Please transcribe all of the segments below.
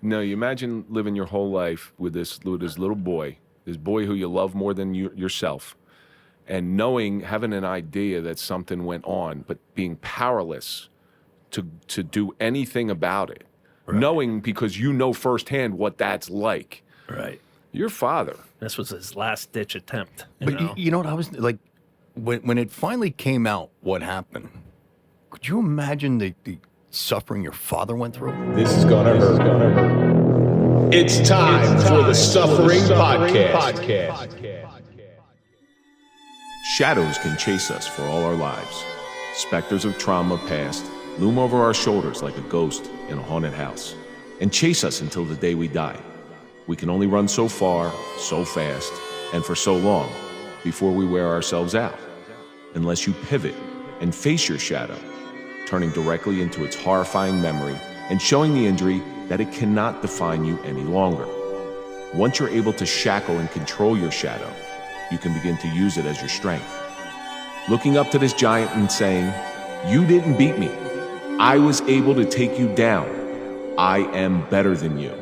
No, you imagine living your whole life with this little boy, this boy who you love more than yourself, and having an idea that something went on, but being powerless to do anything about it. Right. Knowing because you know firsthand what that's like. Right. Your father. This was his last-ditch attempt. You know what I was like, when it finally came out what happened, could you imagine the suffering your father went through? This is gonna hurt. It's time for the Suffering Podcast. Shadows can chase us for all our lives. Specters of trauma past loom over our shoulders like a ghost in a haunted house and chase us until the day we die. We can only run so far, so fast, and for so long before we wear ourselves out. Unless you pivot and face your shadow, turning directly into its horrifying memory and showing the injury that it cannot define you any longer. Once you're able to shackle and control your shadow, you can begin to use it as your strength. Looking up to this giant and saying, "You didn't beat me. I was able to take you down. I am better than you."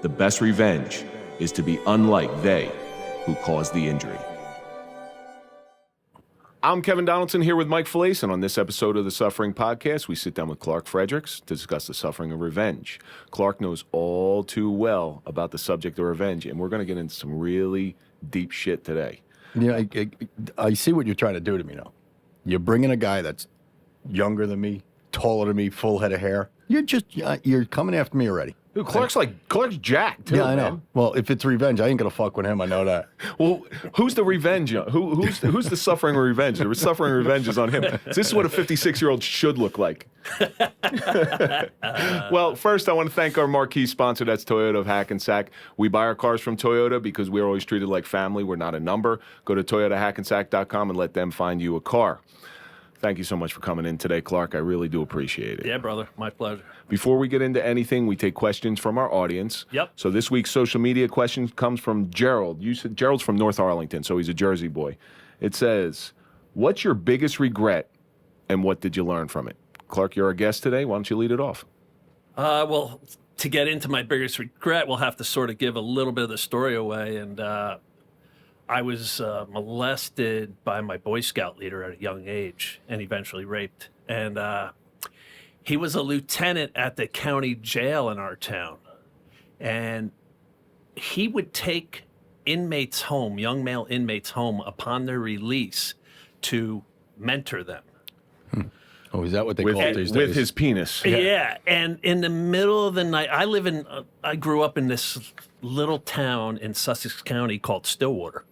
The best revenge is to be unlike they who caused the injury. I'm Kevin Donaldson here with Mike Failace, and on this episode of the Suffering Podcast, we sit down with Clark Fredericks to discuss the suffering of revenge. Clark knows all too well about the subject of revenge, and we're going to get into some really deep shit today. Yeah, I see what you're trying to do to me now. You're bringing a guy that's younger than me, taller than me, full head of hair. You're coming after me already. Dude, Clark's jacked too. Yeah, I know. Man. Well, if it's revenge, I ain't gonna fuck with him. I know that. Well, who's the revenge? Who's the suffering of revenge? The suffering of revenge is on him. This is what a 56-year-old should look like. Well, first I want to thank our marquee sponsor. That's Toyota of Hackensack. We buy our cars from Toyota because we're always treated like family. We're not a number. Go to toyotahackensack.com and let them find you a car. Thank you so much for coming in today, Clark. I really do appreciate it. Yeah, brother. My pleasure. Before we get into anything, we take questions from our audience. Yep. So this week's social media question comes from Gerald. You said Gerald's from North Arlington, so he's a Jersey boy. It says, "What's your biggest regret, and what did you learn from it?" Clark, you're our guest today. Why don't you lead it off? Well, to get into my biggest regret, we'll have to sort of give a little bit of the story away. And I was molested by my Boy Scout leader at a young age and eventually raped. And he was a lieutenant at the county jail in our town. And he would take inmates home, young male inmates home, upon their release to mentor them. Oh, is that what they call it these days? With his penis. Yeah. And in the middle of the night, I grew up in this little town in Sussex County called Stillwater.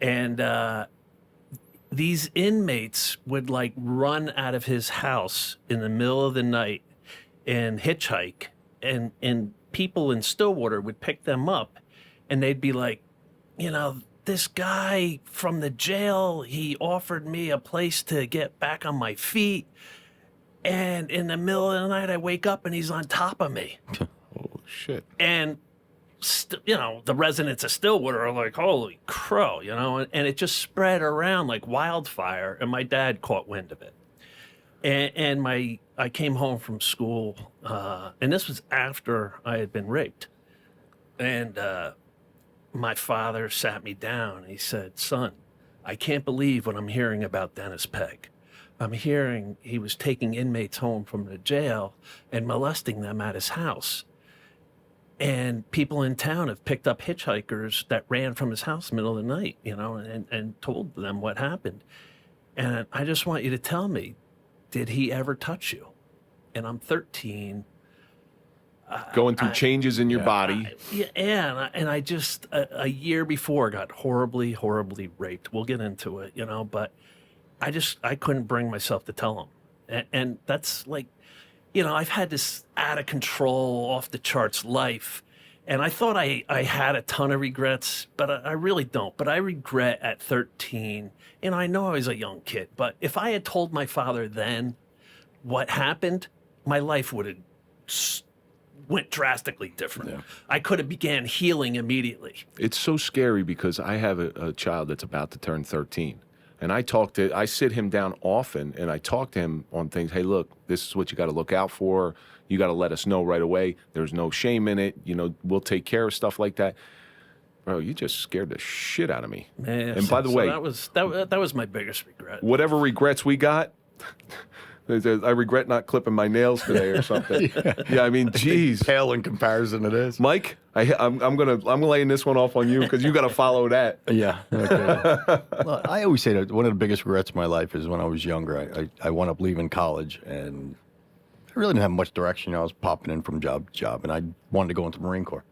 And these inmates would run out of his house in the middle of the night and hitchhike, and people in Stillwater would pick them up, and they'd be like, this guy from the jail, he offered me a place to get back on my feet, and in the middle of the night I wake up and he's on top of me. Oh, shit. And the residents of Stillwater are like, holy crow, and it just spread around like wildfire. And my dad caught wind of it. And I came home from school, and this was after I had been raped. And my father sat me down and he said, "Son, I can't believe what I'm hearing about Dennis Pegg. I'm hearing he was taking inmates home from the jail and molesting them at his house. And people in town have picked up hitchhikers that ran from his house in the middle of the night, and told them what happened. And I just want you to tell me, did he ever touch you?" And I'm 13. Going through changes in your body. And I just, a year before, got horribly, horribly raped. We'll get into it, but I couldn't bring myself to tell him. And that's like, I've had this out of control, off the charts life. And I thought I had a ton of regrets, but I really don't. But I regret at 13, and I know I was a young kid, but if I had told my father then what happened, my life would have went drastically different. Yeah. I could have began healing immediately. It's so scary because I have a child that's about to turn 13. And I sit him down often and I talk to him on things. Hey, look, this is what you got to look out for. You got to let us know right away. There's no shame in it. You know, we'll take care of stuff like that. Bro, you just scared the shit out of me. Man, and by the way, that was my biggest regret. Whatever regrets we got, I regret not clipping my nails today or something. Yeah, I mean, geez, pale in comparison to this. Mike, I'm laying this one off on you because you got to follow that. Yeah. Okay. Well, I always say that one of the biggest regrets of my life is when I was younger. I wound up leaving college, and I really didn't have much direction. You know, I was popping in from job to job, and I wanted to go into the Marine Corps.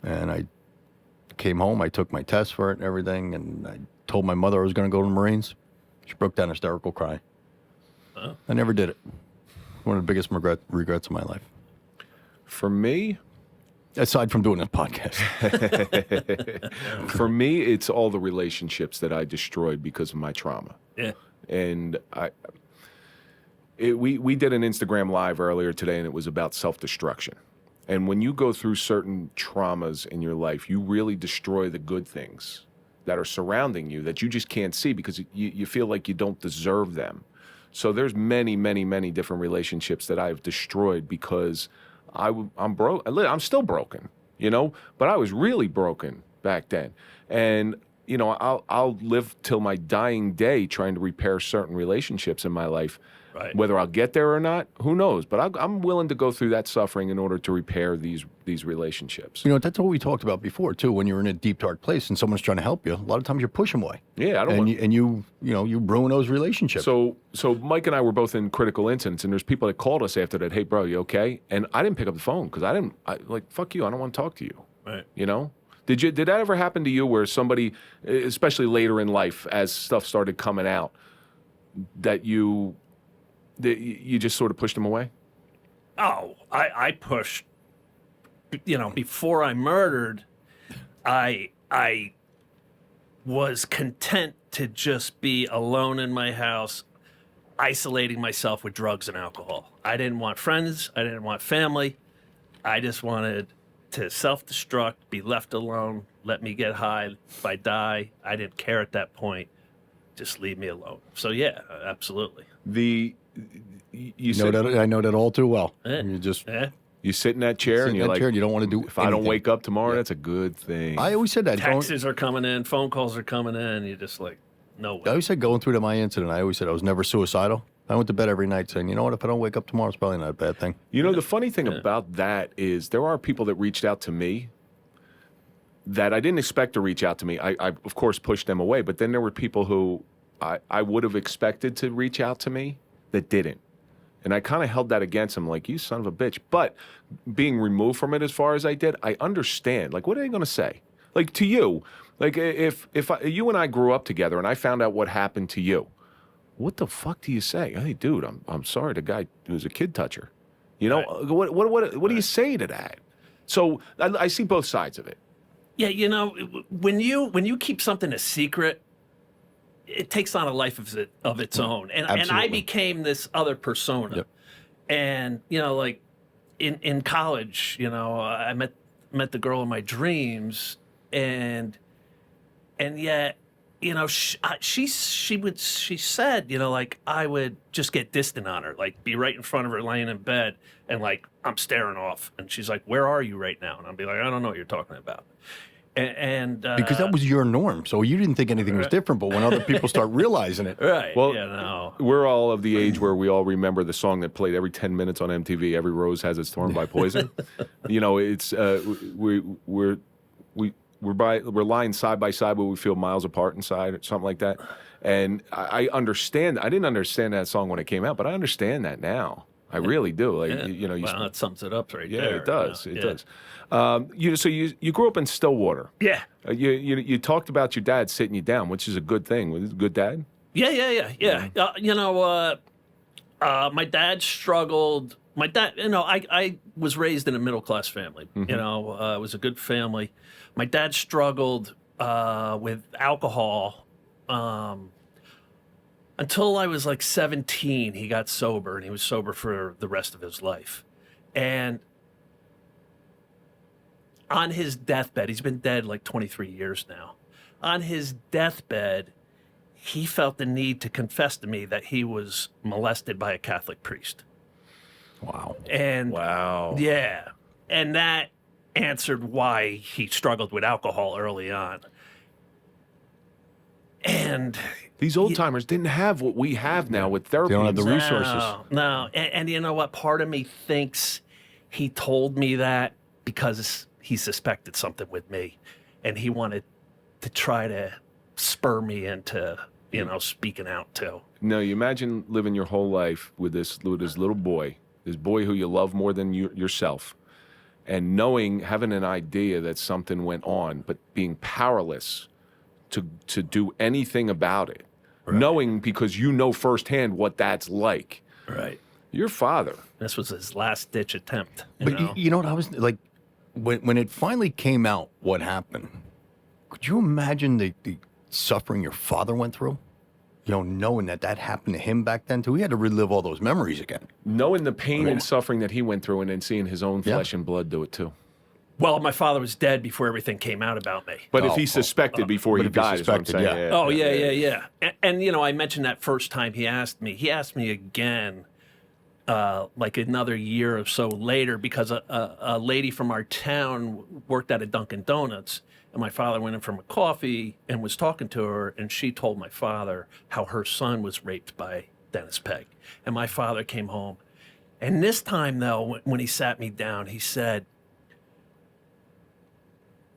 And I came home. I took my test for it and everything, and I told my mother I was going to go to the Marines. She broke down hysterical crying. I never did it. One of the biggest regrets of my life. For me, aside from doing this podcast, for me, it's all the relationships that I destroyed because of my trauma. Yeah. And we did an Instagram live earlier today, and it was about self-destruction. And when you go through certain traumas in your life, you really destroy the good things that are surrounding you that you just can't see because you feel like you don't deserve them. So there's many, many, many different relationships that I've destroyed because I'm broke. I'm still broken, you know, but I was really broken back then. And, you know, I'll live till my dying day trying to repair certain relationships in my life. Right. Whether I'll get there or not, who knows? But I'm willing to go through that suffering in order to repair these relationships. you know, that's what we talked about before too. When you're in a deep, dark place and someone's trying to help you, a lot of times you push them away. Yeah, I don't and want. you ruin those relationships. So Mike and I were both in critical incidents, and there's people that called us after that. Hey, bro, you okay? And I didn't pick up the phone because I like fuck you. I don't want to talk to you. Right. You know. Did that ever happen to you where somebody, especially later in life, as stuff started coming out, that you just sort of pushed them away? Oh, I pushed, you know, before I murdered, I was content to just be alone in my house, isolating myself with drugs and alcohol. I didn't want friends. I didn't want family. I just wanted to self-destruct, be left alone, let me get high. If I die, I didn't care at that point. Just leave me alone. So, yeah, absolutely. You I know that all too well. Yeah. You just you sit in that chair sit and in you're that like, chair and you don't want to do if I don't anything. wake up tomorrow, that's a good thing. I always said that. Taxes are coming in, phone calls are coming in. You're just like, no way. I always said going through my incident, I always said I was never suicidal. I went to bed every night saying, you know what, if I don't wake up tomorrow, it's probably not a bad thing. You know, the funny thing about that is there are people that reached out to me that I didn't expect to reach out to me. I of course, pushed them away. But then there were people who I would have expected to reach out to me that didn't. And I kind of held that against them, like, you son of a bitch. But being removed from it as far as I did, I understand. Like, what are they going to say? Like, to you, like, if you and I grew up together and I found out what happened to you, what the fuck do you say? Hey, dude, I'm sorry, the guy was a kid toucher. You know, right. What do you say to that? So I see both sides of it. Yeah, you know, when you keep something a secret, it takes on a life of its own. And I became this other persona. Yep. And, you know, like in college, you know, I met the girl of my dreams, and yet, you know, she said, you know, like, I would just get distant on her, like be right in front of her laying in bed and like I'm staring off, and she's like, where are you right now? And I'll be like, I don't know what you're talking about. And because that was your norm, so you didn't think anything was different. But when other people start realizing it, right? Well, you know, we're all of the age where we all remember the song that played every 10 minutes on MTV. Every rose has its thorn by Poison. You know, it's we're lying side by side, but we feel miles apart inside, or something like that. And I understand. I didn't understand that song when it came out, but I understand that now. I really do. Like, you know, that sums it up right there. Yeah, it does. You know? It does. So you grew up in Stillwater. Yeah. You talked about your dad sitting you down, which is a good thing. Was he a good dad? Yeah. You know, my dad struggled. My dad, you know, I was raised in a middle class family. Mm-hmm. You know, it was a good family. My dad struggled with alcohol. Until I was like 17, he got sober, and he was sober for the rest of his life. And on his deathbed, he's been dead like 23 years now. On his deathbed, he felt the need to confess to me that he was molested by a Catholic priest. Wow. And yeah, and that answered why he struggled with alcohol early on. And These old timers didn't have what we have now with therapy. They don't have the and resources. No. And you know what? Part of me thinks he told me that because he suspected something with me, and he wanted to try to spur me into, speaking out too. No, you imagine living your whole life with this little boy, this boy who you love more than yourself, and having an idea that something went on, but being powerless to do anything about it. Right. Knowing because you know firsthand what that's like. Right. Your father. This was his last ditch attempt. You know what I was like, when it finally came out what happened, could you imagine the suffering your father went through? Knowing that happened to him back then too. He had to relive all those memories again. Knowing the pain and suffering that he went through, and then seeing his own flesh and blood do it too. Well, my father was dead before everything came out about me. But if he suspected before he died, is what I'm saying. Yeah. And I mentioned that first time he asked me again, like another year or so later, because a lady from our town worked at a Dunkin' Donuts, and my father went in for a coffee and was talking to her, and she told my father how her son was raped by Dennis Pegg. And my father came home. And this time, though, when he sat me down, he said,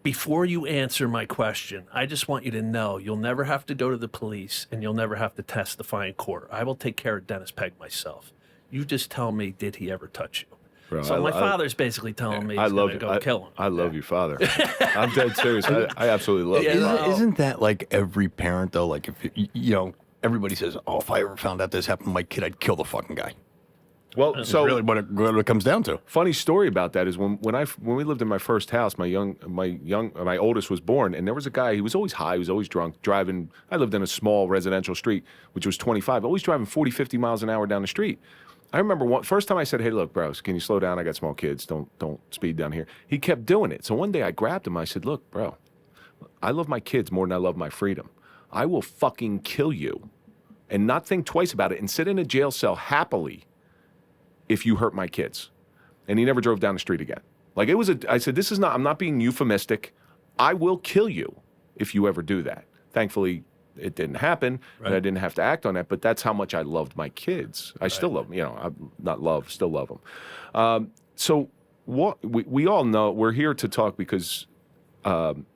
before you answer my question, I just want you to know you'll never have to go to the police and you'll never have to testify in court. I will take care of Dennis Pegg myself. You just tell me, did he ever touch you? Bro, so my father's basically telling me he's going to go kill him. I love your father. I'm dead serious. I absolutely love him. Isn't that like every parent, though? Like, if everybody says, if I ever found out this happened to my kid, I'd kill the fucking guy. Well, that's so really what it comes down to. Funny story about that is when we lived in my first house, my oldest was born, and there was a guy. He was always high, he was always drunk, driving. I lived in a small residential street, which was 25, always driving 40, 50 miles an hour down the street. I remember first time I said, "Hey, look, bro, can you slow down? I got small kids. Don't speed down here." He kept doing it. So one day I grabbed him. I said, "Look, bro, I love my kids more than I love my freedom. I will fucking kill you, and not think twice about it, and sit in a jail cell happily if you hurt my kids." And he never drove down the street again. Like I said, I'm not being euphemistic. I will kill you if you ever do that. Thankfully, it didn't happen, and I didn't have to act on that, but that's how much I loved my kids. I still love them, still love them. So what we all know, we're here to talk because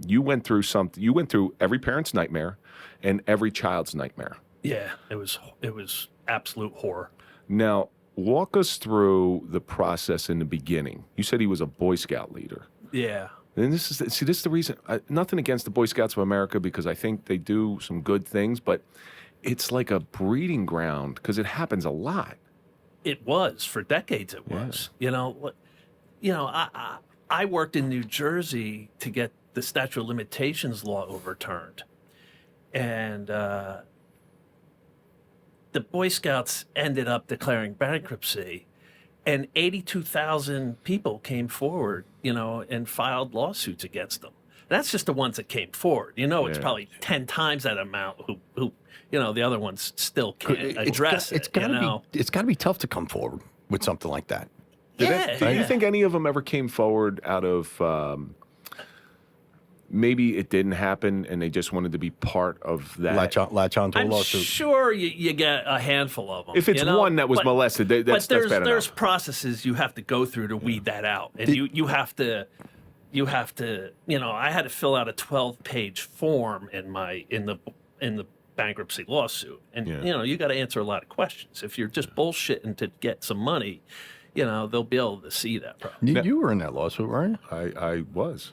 you went through something. You went through every parent's nightmare and every child's nightmare. Yeah, it was absolute horror. Now, walk us through the process in the beginning. You said he was a Boy Scout leader. Yeah. And this is the reason. Nothing against the Boy Scouts of America, because I think they do some good things, but it's like a breeding ground because it happens a lot. It was for decades. It was. I worked in New Jersey to get the statute of limitations law overturned, and the Boy Scouts ended up declaring bankruptcy. And 82,000 people came forward, and filed lawsuits against them. That's just the ones that came forward. It's probably 10 times that amount who the other ones still can't address it. It's got to be tough to come forward with something like that. Do you think any of them ever came forward out of maybe it didn't happen and they just wanted to be part of that? Latch on to a lawsuit. I'm sure you get a handful of them. If it's one that was molested, that's bad enough. There's processes you have to go through to weed that out. And you have to, I had to fill out a 12-page form in the bankruptcy lawsuit. And, you got to answer a lot of questions. If you're just bullshitting to get some money, they'll be able to see that. You were in that lawsuit, weren't you? I was.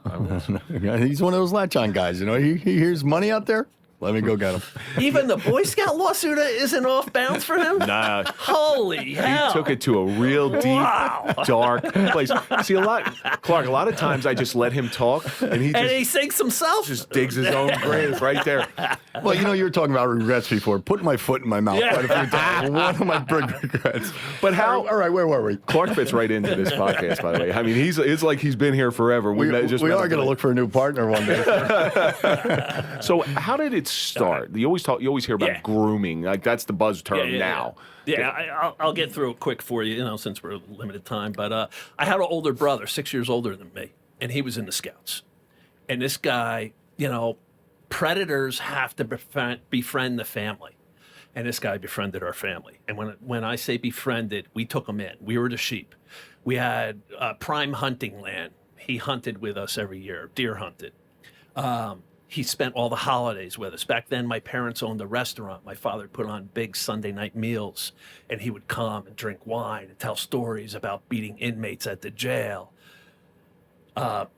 He's one of those latch-on guys. He hears money out there. Let me go get him. Even the Boy Scout lawsuit isn't off bounds for him? Nah. Holy hell. He took it to a real deep, dark place. See, Clark, a lot of times I just let him talk, and he sinks himself. Just digs his own grave right there. Well, you were talking about regrets before. Putting my foot in my mouth quite a few times. One of my big regrets. But how? All right, where were we? Clark fits right into this podcast, by the way. I mean, it's like he's been here forever. We are going to look for a new partner one day. So how did it start? You always hear about grooming. Like that's the buzz term now. I'll get through it quick for you, since we're limited time. But I had an older brother, 6 years older than me, and he was in the Scouts. And this guy, predators have to befriend the family. And this guy befriended our family. And when I say befriended, we took him in. We were the sheep. We had prime hunting land. He hunted with us every year, deer hunted. He spent all the holidays with us. Back then, my parents owned a restaurant. My father put on big Sunday night meals, and he would come and drink wine and tell stories about beating inmates at the jail.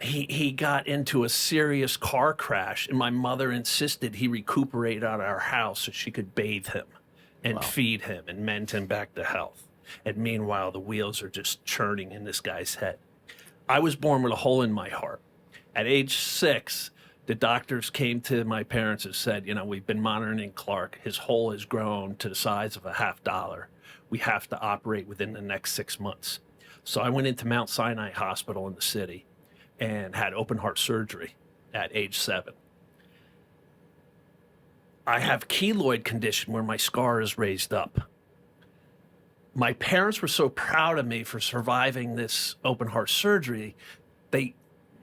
He got into a serious car crash, and my mother insisted he recuperate at our house so she could bathe him and feed him and mend him back to health. And meanwhile, the wheels are just churning in this guy's head. I was born with a hole in my heart. At age 6, the doctors came to my parents and said, we've been monitoring Clark. His hole has grown to the size of a $50. We have to operate within the next 6 months. So I went into Mount Sinai Hospital in the city and had open heart surgery at age 7. I have keloid condition where my scar is raised up. My parents were so proud of me for surviving this open heart surgery.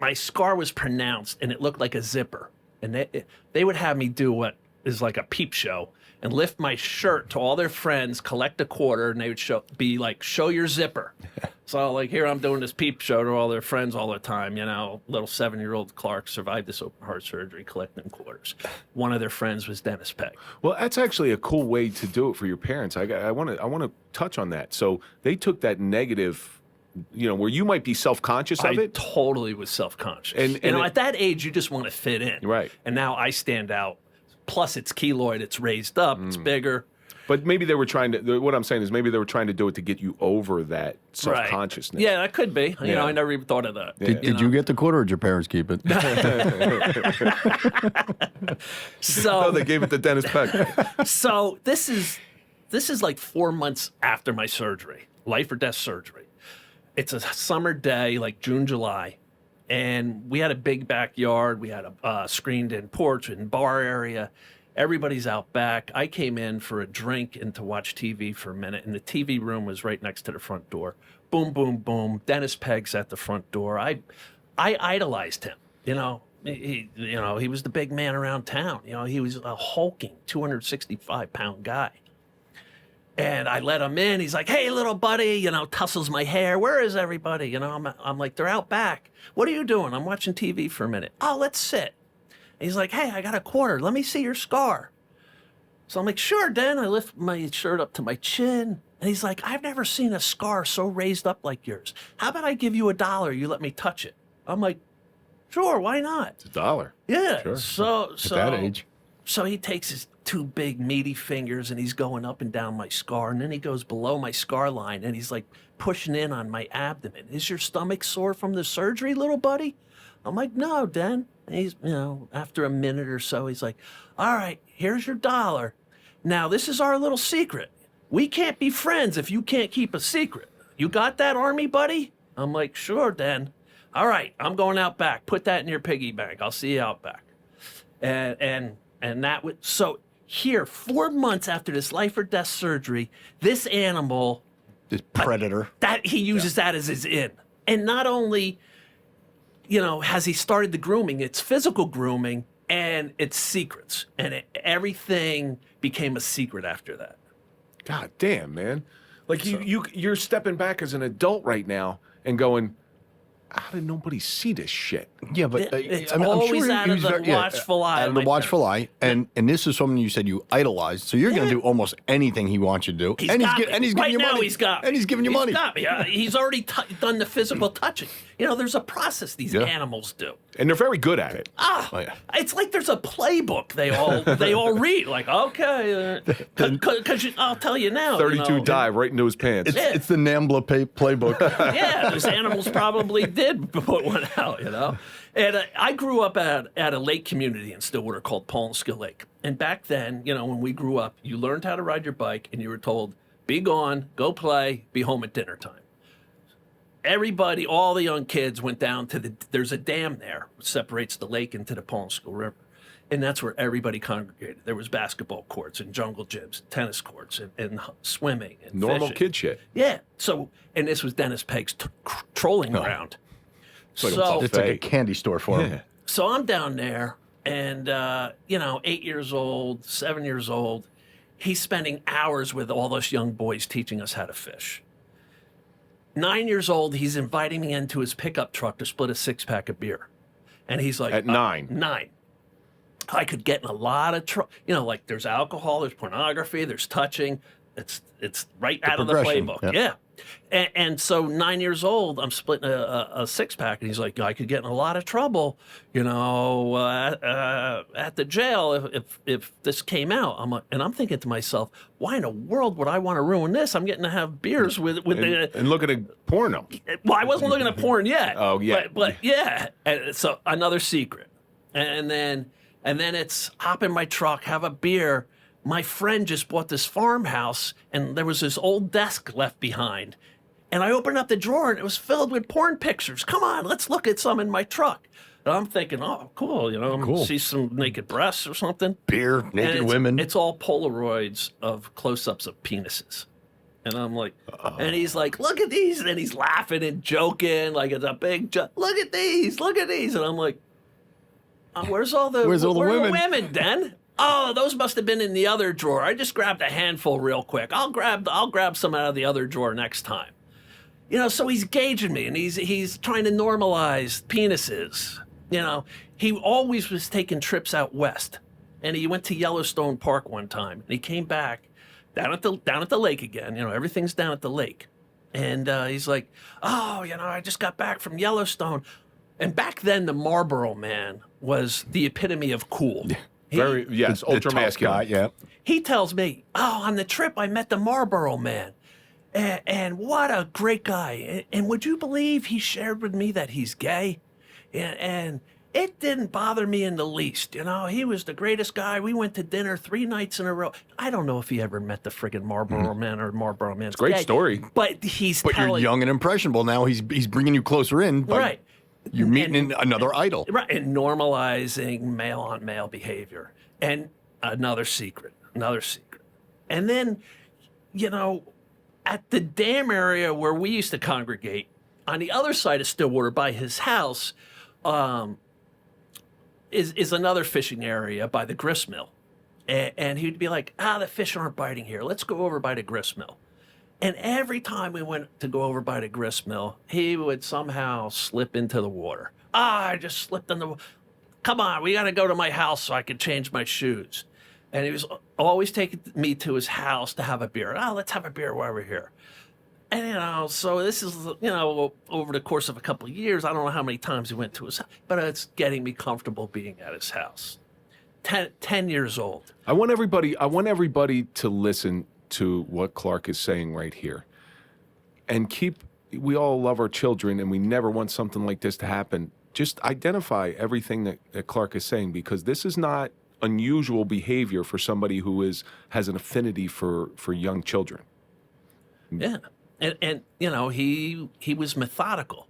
My scar was pronounced, and it looked like a zipper. And they would have me do what is like a peep show and lift my shirt to all their friends, collect a quarter, and they would be like, show your zipper. So like here I'm doing this peep show to all their friends all the time. Little 7-year-old Clark survived this open heart surgery collecting quarters. One of their friends was Dennis Pegg. Well, that's actually a cool way to do it for your parents. I want to touch on that. So they took that negative, where you might be self-conscious of it. I totally was self-conscious. And at that age, you just want to fit in. Right. And now I stand out. Plus, it's keloid. It's raised up. It's bigger. But maybe they were trying to. What I'm saying is, maybe they were trying to do it to get you over that self-consciousness. Right. Yeah, that could be. I never even thought of that. Yeah. Did you get the quarter, or did your parents keep it? So they gave it to Dennis Pegg. So this is like 4 months after my surgery, life or death surgery. It's a summer day, like June, July, and we had a big backyard. We had a screened-in porch and bar area. Everybody's out back. I came in for a drink and to watch TV for a minute, and the TV room was right next to the front door. Boom, boom, boom. Dennis Pegg's at the front door. I idolized him. He was the big man around town. He was a hulking 265-pound guy. And I let him in. He's like, hey, little buddy, tussles my hair. Where is everybody? I'm like, they're out back. What are you doing? I'm watching TV for a minute. Oh, let's sit. And he's like, hey, I got a quarter. Let me see your scar. So I'm like, sure, Dan. I lift my shirt up to my chin. And he's like, I've never seen a scar so raised up like yours. How about I give you $1? You let me touch it. I'm like, sure, why not? It's $1. Yeah. Sure. So at that age. So he takes his 2 big meaty fingers and he's going up and down my scar, and then he goes below my scar line and he's like pushing in on my abdomen. Is your stomach sore from the surgery, little buddy? I'm like, no, Dan. And he's, after a minute or so, he's like, all right, here's your $1. Now, this is our little secret. We can't be friends if you can't keep a secret. You got that, Army buddy? I'm like, sure, Dan. All right, I'm going out back. Put that in your piggy bank. I'll see you out back. And that would, so here, 4 months after this life or death surgery, this animal, This predator. that he uses that as his in. And not only, has he started the grooming, it's physical grooming and it's secrets. And everything became a secret after that. God damn, man. Like you're stepping back as an adult right now and going, how did nobody see this shit? Yeah, but It's I'm always sure out he of was the watchful eye Out of of the my watchful eye, and this is something you said you idolized. So you're going to do almost anything he wants you to do, and he's giving right you now money. He's got me. And he's giving you money. Got me. He's already done the physical touching. There's a process these animals do. And they're very good at it. It's like there's a playbook they all read. Like, okay, because I'll tell you now. 32 dive right into his pants. It's the NAMBLA playbook. Yeah, those animals probably did put one out, And I grew up at a lake community in Stillwater called Parental Lake. And back then, when we grew up, you learned how to ride your bike and you were told, be gone, go play, be home at dinner time. Everybody, all the young kids went down to there's a dam there which separates the lake into the Parental River. And that's where everybody congregated. There was basketball courts and jungle gyms, tennis courts, and swimming and Normal fishing. kid shit. Yeah. So, and this was Dennis Pegg's trolling ground. It's like a So, It's like a candy store for him. Yeah. so I'm down there, and 8 years old, 7 years old. He's spending hours with all those young boys teaching us how to fish. 9 years old, he's inviting me into his pickup truck to split a 6-pack of beer, and he's like, At 9. 9. I could get in a lot of trouble. Like there's alcohol, there's pornography, there's touching. It's right out of the progression, playbook. yeah. Yeah. And so 9 years old, I'm splitting a 6-pack, and he's like, I could get in a lot of trouble, at the jail if this came out. I'm thinking to myself, why in the world would I want to ruin this? I'm getting to have beers with the. And look at a porno. Well, I wasn't looking at porn yet. Oh, yeah. But yeah. And so another secret, and then it's hop in my truck, have a beer. My friend just bought this farmhouse, and there was this old desk left behind. And I opened up the drawer, and it was filled with porn pictures. Come on, let's look at some in my truck. And I'm thinking, oh, cool, Cool. see some naked breasts or something. Beer, And naked it's, women. It's all Polaroids of close-ups of penises. And I'm like, and he's like, look at these. And he's laughing and joking like it's a big joke. Look at these. And I'm like, where's all the women, Den? Oh, those must have been in the other drawer. I just grabbed a handful real quick. I'll grab some out of the other drawer next time. So he's gauging me, and he's trying to normalize penises. He always was taking trips out west, and he went to Yellowstone Park one time, and he came back down at the lake again. Everything's down at the lake, and he's like, oh, I just got back from Yellowstone, and back then the Marlboro Man was the epitome of cool. Ultra masculine. Yeah. He tells me, oh, on the trip I met the Marlboro Man. And what a great guy. And would you believe he shared with me that he's gay? And it didn't bother me in the least. He was the greatest guy. We went to dinner 3 nights in a row. I don't know if he ever met the friggin' Marlboro Man or Marlboro Man's Great gay, story. But You're young and impressionable now. He's bringing you closer in. Right. You're meeting another idol. Right, and normalizing male-on-male behavior. And another secret. And then, at the dam area where we used to congregate, on the other side of Stillwater by his house, is another fishing area by the grist mill. And he'd be like, the fish aren't biting here. Let's go over by the grist mill. And every time we went to go over by the grist mill, he would somehow slip into the water. I just slipped in the water. Come on, we got to go to my house so I can change my shoes. And he was always taking me to his house to have a beer. Let's have a beer while we're here. And, so this is, over the course of a couple of years, I don't know how many times he went to his house, but it's getting me comfortable being at his house. 10 years old. I want everybody to listen to what Clark is saying right here. And we all love our children, and we never want something like this to happen. Just identify everything that Clark is saying, because this is not unusual behavior for somebody who has an affinity for young children. Yeah. And he was methodical.